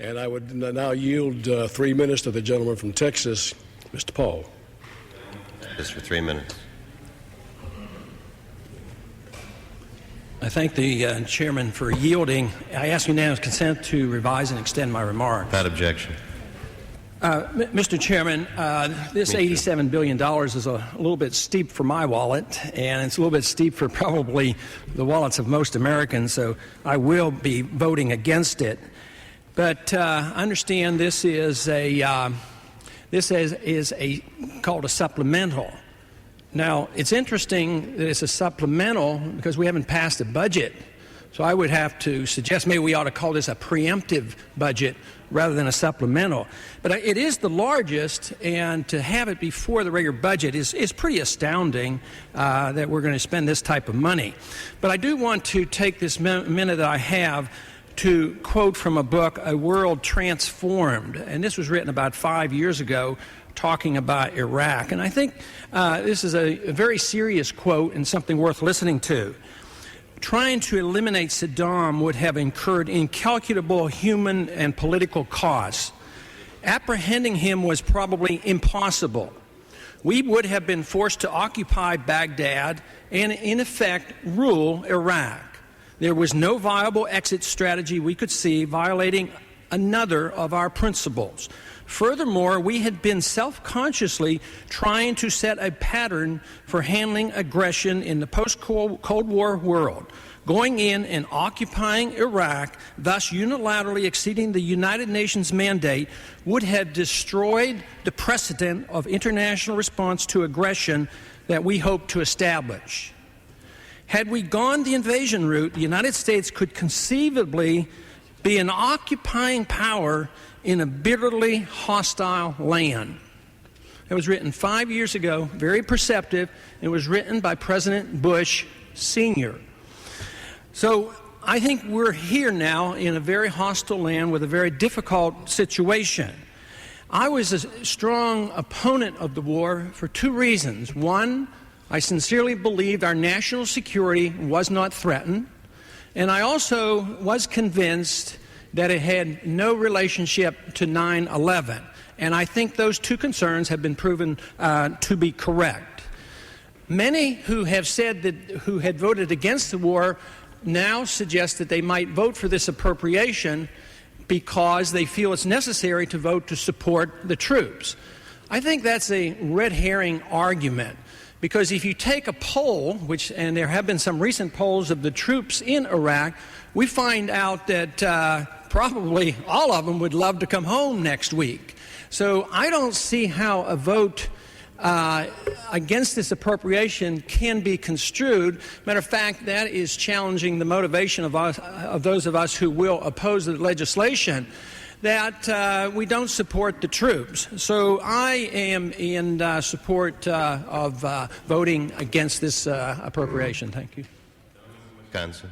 And I would now yield 3 minutes to the gentleman from Texas, Mr. Paul. Just for 3 minutes. I thank the chairman for yielding. I ask unanimous consent to revise and extend my remarks. Without objection. Mr. Chairman, this $87 billion is a little bit steep for my wallet, and it's a little bit steep for probably the wallets of most Americans, so I will be voting against it. But I understand this is called a supplemental. Now, it's interesting that it's a supplemental because we haven't passed a budget. So I would have to suggest maybe we ought to call this a preemptive budget rather than a supplemental. But it is the largest, and to have it before the regular budget is pretty astounding that we're going to spend this type of money. But I do want to take this minute that I have to quote from a book, A World Transformed. And this was written about 5 years ago, talking about Iraq. And I think this is a very serious quote and something worth listening to. Trying to eliminate Saddam would have incurred incalculable human and political costs. Apprehending him was probably impossible. We would have been forced to occupy Baghdad and, in effect, rule Iraq. There was no viable exit strategy we could see violating another of our principles. Furthermore, we had been self-consciously trying to set a pattern for handling aggression in the post-Cold War world. Going in and occupying Iraq, thus unilaterally exceeding the United Nations mandate, would have destroyed the precedent of international response to aggression that we hoped to establish. Had we gone the invasion route, the United States could conceivably be an occupying power in a bitterly hostile land. It was written 5 years ago, very perceptive. It was written by President Bush Sr. So I think we're here now in a very hostile land with a very difficult situation. I was a strong opponent of the war for two reasons. One, I sincerely believed our national security was not threatened, and I also was convinced that it had no relationship to 9/11. And I think those two concerns have been proven to be correct. Many who have said that, who had voted against the war, now suggest that they might vote for this appropriation because they feel it's necessary to vote to support the troops. I think that's a red herring argument. Because if you take a poll, and there have been some recent polls of the troops in Iraq, we find out that probably all of them would love to come home next week. So I don't see how a vote against this appropriation can be construed. Matter of fact, that is challenging the motivation of those of us who will oppose the legislation, that we don't support the troops. So I am in support of voting against this appropriation. Thank you. Wisconsin.